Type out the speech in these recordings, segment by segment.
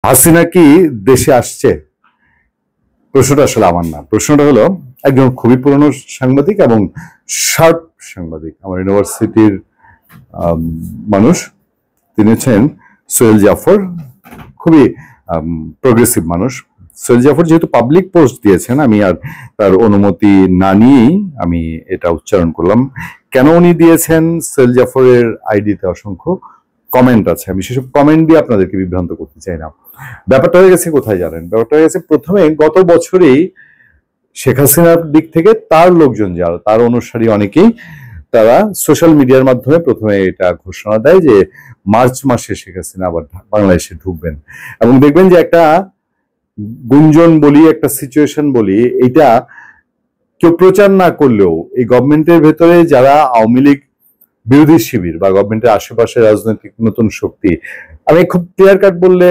হাসিনা কি দেশে আসছে? প্রশ্নটা আসলে আমার না, প্রশ্নটা হলো একজন খুবই পুরনো সাংবাদিক এবং শার্প সাংবাদিক, আমার ইউনিভার্সিটির মানুষ। তিনি হচ্ছেন সোহেল জাফর, খুবই প্রোগ্রেসিভ মানুষ। সোহেল জাফর যেহেতু পাবলিক পোস্ট দিয়েছেন, আমি আর তার অনুমতি না নিয়েই আমি এটা উচ্চারণ করলাম। কেন উনি দিয়েছেন? সোহেল জাফরের আইডিতে অসংখ্য কমেন্ট আছে, আমি সেসব কমেন্ট দিয়ে আপনাদেরকে বিভ্রান্ত করতে চাই না। ব্যাপারটা হয়ে গেছে কোথায় জানেন? ব্যাপারটা হয়ে গেছে প্রথমে গত বছরেই শেখ হাসিনার দিক থেকে তার লোকজন, যারা তার অনুসারী অনেকেই, তারা সোশ্যাল মিডিয়ার মাধ্যমে প্রথমে এটা ঘোষণা দেয় যে মার্চ মাসে শেখ হাসিনা আবার বাংলাদেশে ঢুকবেন। এবং দেখবেন যে একটা গুঞ্জন বলি, একটা সিচুয়েশন বলি, এটা কেউ প্রচার না করলেও এই গভর্নমেন্টের ভেতরে যারা আওয়ামী লীগ বিরোধী শিবির বা গভর্নমেন্টের আশেপাশে রাজনৈতিক নতুন শক্তি, আমি খুব ক্লিয়ার কাট বললে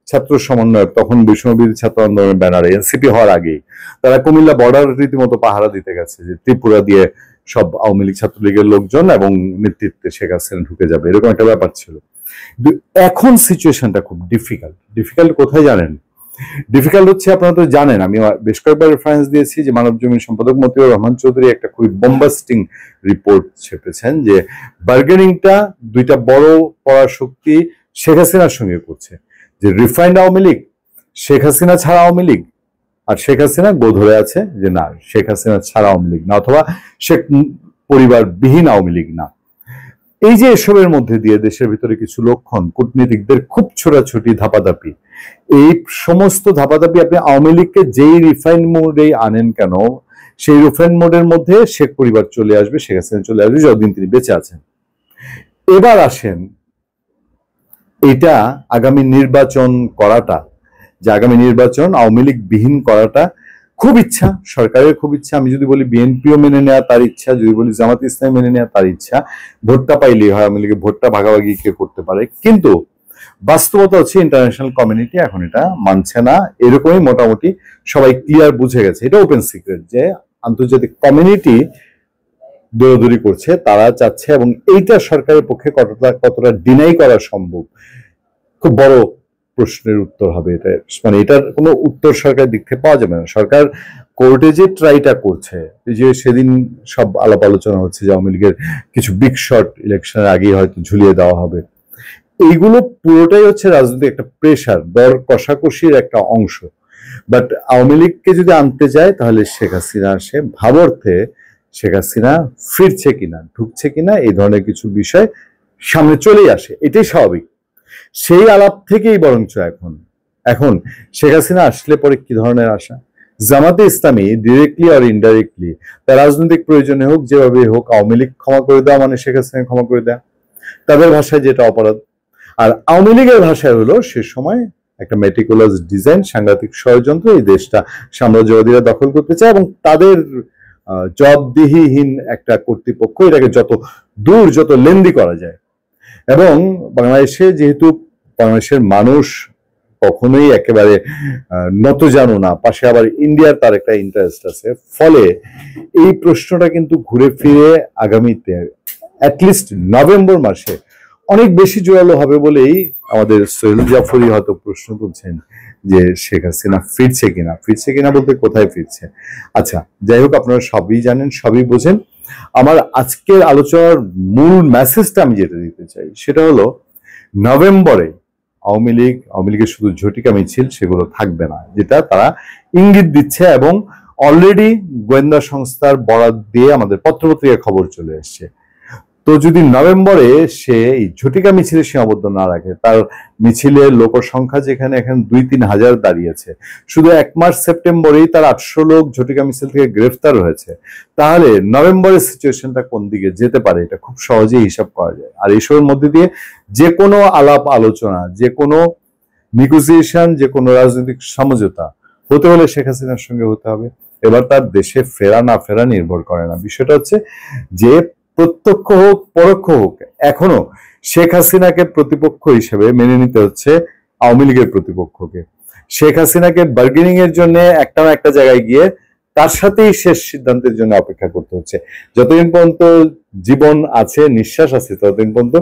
ছাত্র সমন্বয়ক, তখন বৈষম্যবিরোধী ছাত্র আন্দোলনের ব্যানারে এনসিপি হওয়ার আগেই তারা কুমিল্লা বর্ডার রীতিমতো পাহারা দিতে গেছে যে ত্রিপুরা দিয়ে সব আওয়ামী লীগ ছাত্রলীগের লোকজন এবং নেতৃত্বে শেখ হাসিনা ঢুকে যাবে, এরকম একটা ব্যাপার ছিল। কিন্তু এখন সিচুয়েশনটা খুব ডিফিকাল্ট। ডিফিকাল্ট কোথায় জানেন? ডিফিকাল্ট হচ্ছে, আপনারা তো জানেন, আমি বেশ কয়েকবার রেফারেন্স দিয়েছি যে মানব জমিন সম্পাদক মতিউর রহমান চৌধুরী একটা খুবই বম্বাস্টিং রিপোর্ট ছেপেছেন যে বার্গেনিংটা দুইটা বড় পরাশক্তি শেখ হাসিনার সঙ্গে করছে, যে রিফাইন্ড আওয়ামী লীগ, শেখ হাসিনা ছাড়া আওয়ামী লীগ, আর শেখ হাসিনা গো ধরে আছে যে না, শেখ হাসিনা ছাড়া আওয়ামী লীগ না, অথবা শেখ পরিবার বিহীন আওয়ামী লীগ না। এই যে এসবের মধ্যে দিয়ে দেশের ভিতরে কিছু লক্ষণ, কূটনীতিকদের খুব ছোটাছুটি, ধাপাধাপি, এই সমস্ত ধাপাধাপি আপনি আওয়ামী লীগকে যেই রিফাইন্ড মোডে আনেন কেন, সেই রিফাইন্ড মোডের মধ্যে শেখ পরিবার চলে আসবে, শেখ হাসিনা চলে আসবে, যতদিন তিনি বেঁচে আছেন। এবার আসেন, এটা আগামী নির্বাচন করাটা, যে আগামী নির্বাচন আওয়ামী লীগ বিহীন করাটা খুব ইচ্ছা, সরকারের খুব ইচ্ছা। আমি যদি বলি বিএনপিও মেনে নেওয়া তার ইচ্ছা, যদি বলি জামাত ইসলাম মেনে নেওয়া তার ইচ্ছা, ভোটটা পাইলেই হয়, আওয়ামী লীগের ভোটটা ভাগাভাগি কে করতে পারে। কিন্তু বাস্তবতা হচ্ছে ইন্টারন্যাশনাল কমিউনিটি এখন এটা মানছে না, এরকমই মোটামুটি সবাই ক্লিয়ার বুঝে গেছে। এটা ওপেন সিক্রেট যে আন্তর্জাতিক কমিউনিটি দৌড়াদৌড়ি করছে, তারা চাচ্ছে, এবং এইটা সরকারের পক্ষে কতটা ডিনাই করা সম্ভব, খুব বড় প্রশ্নের উত্তর হবে এটা। মানে এটার কোনো উত্তর সরকারের দিক থেকে পাওয়া যাবে না। সরকার কোর্টে যে ট্রাইটা করছে, যে সেদিন সব আলাপ আলোচনা হচ্ছে যে আওয়ামী লীগের কিছু বিগ শট ইলেকশনের আগেই হয়তো ঝুলিয়ে দেওয়া হবে, এইগুলো পুরোটাই হচ্ছে রাজনৈতিক একটা প্রেশার, দর কষাকষির একটা অংশ। বাট আওয়ামী লীগকে যদি আনতে যায়, তাহলে শেখ হাসিনা আসে ভাবার্থে, শেখ হাসিনা ফিরছে কিনা, ঢুকছে কিনা, এই ধরনের কিছু বিষয় সামনে চলেই আসে, এটাই স্বাভাবিক। সেই আলাপ থেকেই বরঞ্চ এখন এখন শেখ হাসিনা আসলে পরে কি ধরনের আশা, জামাতে ইসলামী ডিরেক্টলি আর ইনডাইরেক্টলি তার রাজনৈতিক প্রয়োজনে হোক, যেভাবে হোক, আওয়ামী লীগ ক্ষমা করে দেওয়া মানে শেখ হাসিনা ক্ষমা করে দেওয়া, তাদের ভাষায় যেটা অপরাধ। আর আওয়ামী লীগের ভাষায় হলো সে সময় একটা মেটিকুলাস ডিজাইন, সাংঘাতিক ষড়যন্ত্র, এই দেশটা সাম্রাজ্যবাদীরা দখল করতে চায়, এবং তাদের জবাবদিহিহীন একটা কর্তৃপক্ষ এটাকে যত দূর, যত লেন্দি করা যায়। এবং বাংলাদেশে যেহেতু বাংলাদেশের মানুষ কখনোই একেবারে নতজানু না, পাশে আবার ইন্ডিয়ার তার একটা ইন্টারেস্ট আছে, ফলে এই প্রশ্নটা কিন্তু ঘুরে ফিরে আগামীতে অ্যাটলিস্ট নভেম্বর মাসে অনেক বেশি জোরালো হবে বলেই আমাদের সোহেল জাফরি হয়তো প্রশ্ন তুলছেন যে শেখ হাসিনা ফিরছে কিনা। ফিরছে কিনা বলতে কোথায় ফিরছে? আচ্ছা, যাই হোক, আপনারা সবই জানেন, সবই বোঝেন। আমার আজকের আলোচনার মূল মেসেজটা আমি যেটা দিতে চাই সেটা হলো, নভেম্বরে আওয়ামী লীগের শুধু ঝটিকা মিছিল সেগুলো থাকবে না, যেটা তারা ইঙ্গিত দিচ্ছে, এবং অলরেডি গোয়েন্দা সংস্থার বরাত দিয়ে আমাদের পত্রপত্রিকায় খবর চলে এসছে। তো যদি নভেম্বরে সে এই ঝটিকা মিছিলে সীমাবদ্ধ না রাখে, তার মিছিলের লোক সংখ্যা যেখানে এখন 2-3 হাজার দাঁড়িয়েছে, শুধু 1 মার্চ সেপ্টেম্বরেই তার 800 লোক ঝটিকা মিছিল থেকে গ্রেফতার হয়েছে, তাহলে নভেম্বরের সিচুয়েশনটা কোন দিকে যেতে পারে এটা খুব সহজেই হিসাব করা যায়। আর এইসবের মধ্যে দিয়ে যে কোনো আলাপ আলোচনা, যে কোনো নেগোসিয়েশন, যে কোনো রাজনৈতিক সমঝোতা হতে হলে শেখ হাসিনার সঙ্গে হতে হবে। এবার তার দেশে ফেরা না ফেরা নির্ভর করে না, বিষয়টা হচ্ছে যে প্রত্যক্ষ হোক পরোক্ষ হোক, এখনো শেখ হাসিনাকে প্রতিপক্ষ হিসেবে মেনে নিতে হচ্ছে আওয়ামী লীগের প্রতিপক্ষকে। শেখ হাসিনাকে বার্গেনিং এর জন্য একটা না একটা জায়গায় গিয়ে তার সাথেই শেষ সিদ্ধান্তের জন্য অপেক্ষা করতে হচ্ছে। যতদিন পর্যন্ত জীবন আছে, নিঃশ্বাস আছে, ততদিন পর্যন্ত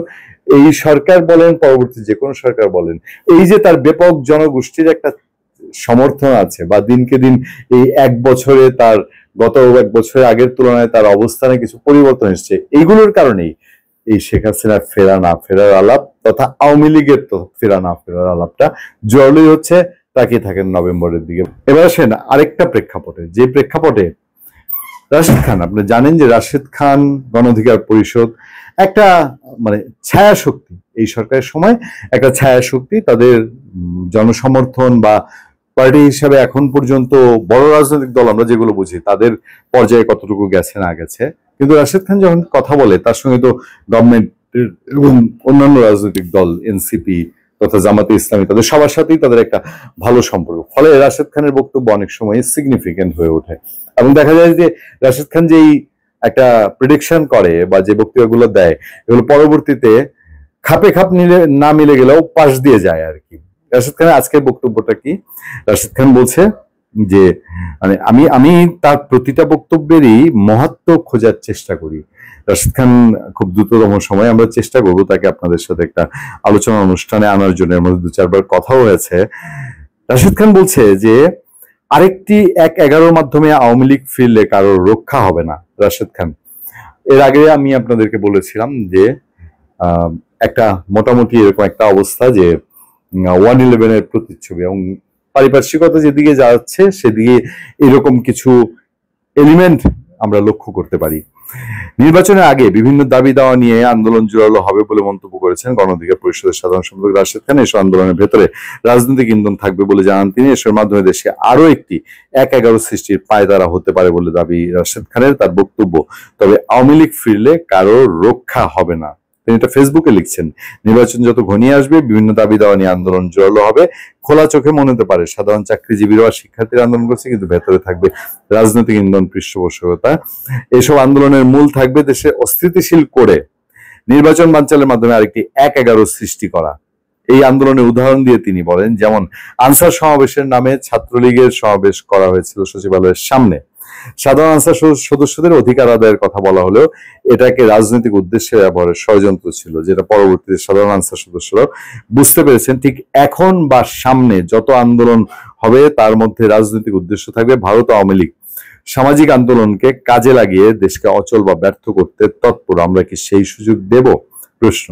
এই সরকার বলেন, পরবর্তী যে কোনো সরকার বলেন, এই যে তার ব্যাপক জনগোষ্ঠীর একটা সমর্থন আছে, বা দিনকে দিন এই এক বছরে তার, গত এক বছরের আগের তুলনায় তার অবস্থানে কিছু পরিবর্তন এসছে, এইগুলোর কারণেই এই শেখ হাসিনার ফেরা না ফেরার আলাপ তথা আওয়ামী লীগের তো ফেরা না ফেরার আলাপটা জরুরি হচ্ছে। তাকিয়ে থাকেন নভেম্বরের দিকে। এবার আসেন আরেকটা প্রেক্ষাপটে, যে প্রেক্ষাপটে রাশেদ খান, আপনি জানেন যে রাশেদ খান গণ অধিকার পরিষদ একটা মানে ছায়া শক্তি, এই সরকারের সময় একটা ছায়া শক্তি, তাদের জনসমর্থন বা পার্টি হিসাবে এখন পর্যন্ত বড় রাজনৈতিক দল আমরা যেগুলো বুঝি তাদের পর্যায়ে কতটুকু গেছে না গেছে, কিন্তু রাশেদ খান যখন কথা বলে তার সঙ্গে তো গভর্নমেন্টের এবং অন্যান্য রাজনৈতিক দল এনসিপি তথা জামাতে ইসলামী, তাদের সবার সাথেই তাদের একটা ভালো সম্পর্ক, ফলে রাশেদ খানের বক্তব্য অনেক সময় সিগনিফিকেন্ট হয়ে ওঠে। এবং দেখা যায় যে রাশেদ খান যেই একটা প্রেডিকশন করে বা যে বক্তব্যগুলো দেয়, এগুলো পরবর্তীতে খাপে খাপ না মিলে গেলেও পাশ দিয়ে যায় আর কি। রাশেদ খানের আজকের বক্তব্যটা কি? রাশেদ খান বলছে যে মানে আমি আমি তার প্রতিটা বক্তব্যেরই মহত্ব খোঁজার চেষ্টা করি। রাশেদ খান খুব দ্রুততম সময় আমরা চেষ্টা করব তাকে আপনাদের সাথে একটা আলোচনা অনুষ্ঠানে আনার জন্য, এর মধ্যে 2-4 বার কথাও হয়েছে। রাশেদ খান বলছে যে আরেকটি 1-11 মাধ্যমে আওয়ামী লীগ ফিরলে কারোর রক্ষা হবে না। রাশেদ খান, এর আগে আমি আপনাদেরকে বলেছিলাম যে একটা মোটামুটি এরকম একটা অবস্থা যে 111-এর প্রতিচ্ছবি এবং পারিপার্শ্বিকতা যেদিকে যাচ্ছে সেদিকে এরকম কিছু এলিমেন্ট আমরা লক্ষ্য করতে পারি। নির্বাচনের আগে বিভিন্ন দাবি দাওয়া নিয়ে আন্দোলন জোরালো হবে বলে মন্তব্য করেছেন গণ অধিকার পরিষদের সাধারণ সম্পাদক রাশেদ খান। এসব আন্দোলনের ভেতরে রাজনৈতিক ইন্ধন থাকবে বলে জানান তিনি। এসবের মাধ্যমে দেশে আরো একটি 1-11 সৃষ্টির পায়তারা হতে পারে বলে দাবি রাশেদ খানের। তার বক্তব্য, তবে আওয়ামী লীগ ফিরলে কারোর রক্ষা হবে না। তিনি এটা ফেসবুকে লিখছেন। নির্বাচন যত ঘনিয়ে আসবে বিভিন্ন দাবি দাওয়া নিয়ে আন্দোলন জোরালো হবে। খোলা চোখে মনে হতে পারে সাধারণ চাকরিজীবীরা শিক্ষার্থীরা আন্দোলন করছে, কিন্তু ভেতরে থাকবে রাজনৈতিক ইন্ধন পৃষ্ঠপোষকতা। এসব আন্দোলনের মূল থাকবে দেশে অস্থিতিশীল করে নির্বাচন বানচালের মাধ্যমে আরেকটি 1-11 সৃষ্টি করা। এই আন্দোলনের উদাহরণ দিয়ে তিনি বলেন, যেমন আনসার সমাবেশের নামে ছাত্রলীগের সমাবেশ করা হয়েছিল সচিবালয়ের সামনে। সাধারণ আনসার সদস্যদের অধিকার আদায়ের কথা বলা হলেও এটাকে রাজনৈতিক উদ্দেশ্যে ব্যবহারের ষড়যন্ত্র ছিল, যেটা পরবর্তীতে সাধারণ আনসার সদস্যরাও বুঝতে পেরেছেন। ঠিক এখন বা সামনে যত আন্দোলন হবে তার মধ্যে রাজনৈতিক উদ্দেশ্য থাকবে। ভারত আওয়ামী লীগ সামাজিক আন্দোলনকে কাজে লাগিয়ে দেশকে অচল বা ব্যর্থ করতে তৎপর। আমরা কি সেই সুযোগ দেব? প্রশ্ন।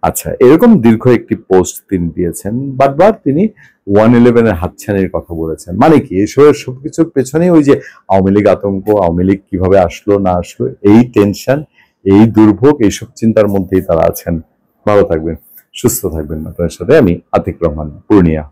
আচ্ছা, এরকম দীর্ঘ একটি পোস্ট তিনি দিয়েছেন। বারবার তিনি 111-এর হাতছানির কথা বলেছেন। মানে কি, এসবের সবকিছুর পেছনেই ওই যে আওয়ামী লীগ আতঙ্ক, আওয়ামী লীগ কিভাবে আসলো না আসলো, এই টেনশন, এই দুর্ভোগ, এইসব চিন্তার মধ্যেই তারা আছেন। ভালো থাকবেন, সুস্থ থাকবেন। আপনার সাথে আমি আতিক রহমান, পূর্ণিয়া।